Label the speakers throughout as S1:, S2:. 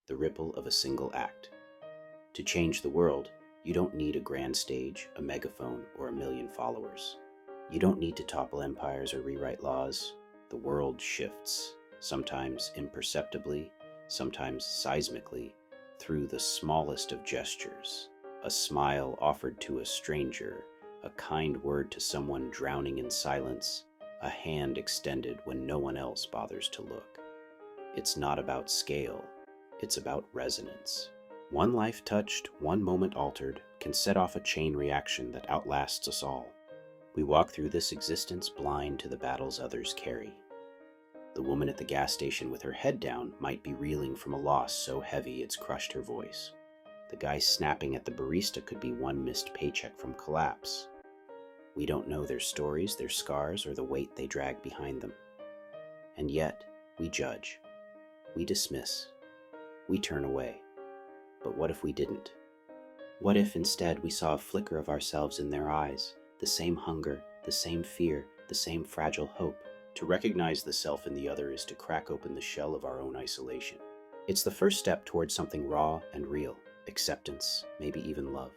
S1: the ripple of a single act. To change the world, you don't need a grand stage, a megaphone, or a million followers. You don't need to topple empires or rewrite laws. The world shifts, sometimes imperceptibly, sometimes seismically, through the smallest of gestures. A smile offered to a stranger, a kind word to someone drowning in silence, a hand extended when no one else bothers to look. It's not about scale, it's about resonance. One life touched, one moment altered, can set off a chain reaction that outlasts us all. We walk through this existence blind to the battles others carry. The woman at the gas station with her head down might be reeling from a loss so heavy it's crushed her voice. The guy snapping at the barista could be one missed paycheck from collapse. We don't know their stories, their scars, or the weight they drag behind them. And yet, we judge. We dismiss. We turn away. But what if we didn't? What if instead we saw a flicker of ourselves in their eyes, the same hunger, the same fear, the same fragile hope? To recognize the self in the other is to crack open the shell of our own isolation. It's the first step towards something raw and real, acceptance, maybe even love.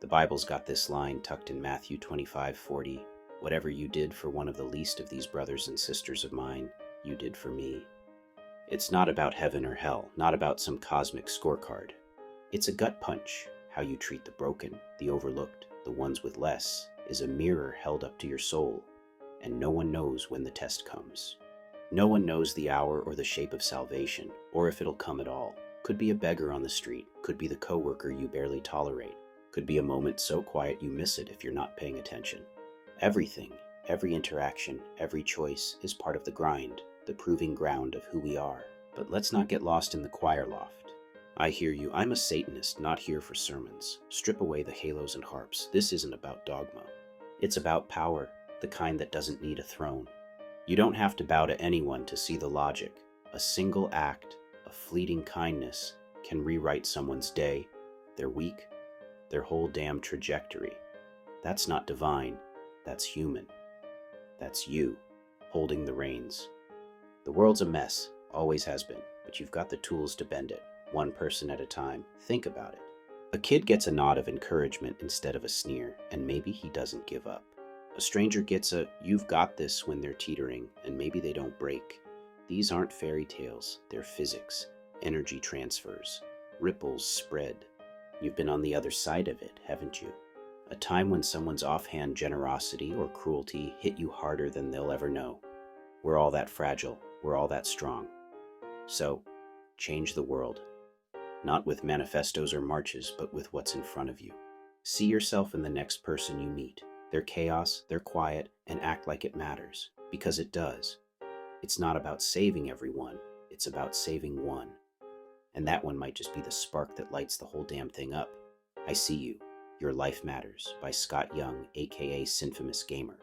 S1: The Bible's got this line tucked in Matthew 25:40, "Whatever you did for one of the least of these brothers and sisters of mine, you did for me." It's not about heaven or hell, not about some cosmic scorecard. It's a gut punch. How you treat the broken, the overlooked, the ones with less, is a mirror held up to your soul, and no one knows when the test comes. No one knows the hour or the shape of salvation, or if it'll come at all. Could be a beggar on the street, could be the coworker you barely tolerate, could be a moment so quiet you miss it if you're not paying attention. Everything, every interaction, every choice is part of the grind, the proving ground of who we are. But let's not get lost in the choir loft. I hear you. I'm a Satanist, not here for sermons. Strip away the halos and harps. This isn't about dogma. It's about power, the kind that doesn't need a throne. You don't have to bow to anyone to see the logic. A single act, a fleeting kindness, can rewrite someone's day, their week, their whole damn trajectory. That's not divine. That's human. That's you, holding the reins. The world's a mess, always has been, but you've got the tools to bend it. One person at a time. Think about it. A kid gets a nod of encouragement instead of a sneer, and maybe he doesn't give up. A stranger gets a "you've got this" when they're teetering, and maybe they don't break. These aren't fairy tales, they're physics, energy transfers, ripples spread. You've been on the other side of it, haven't you? A time when someone's offhand generosity or cruelty hit you harder than they'll ever know. We're all that fragile, we're all that strong. So, change the world. Not with manifestos or marches, but with what's in front of you. See yourself in the next person you meet, their chaos, their quiet, and act like it matters, because it does. It's not about saving everyone, it's about saving one. And that one might just be the spark that lights the whole damn thing up. I See You, Your Life Matters by Scott Young, aka Synfamous Gamer.